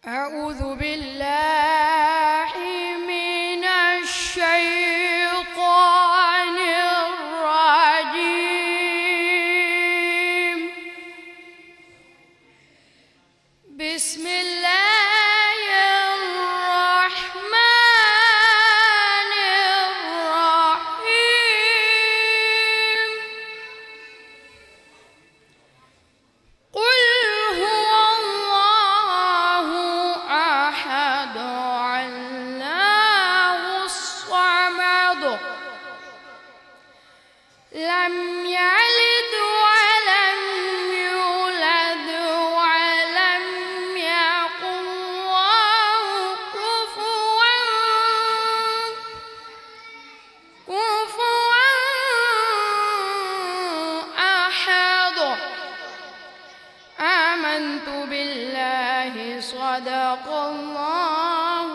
أعوذ بالله من الشيطان الرجيم. بسم الله الرحمن الرحيم. قل هو الله أحد الله الصمد لم يلد ولم يولد ولم يكن له كفوا أحد. آمنت بالله صدق الله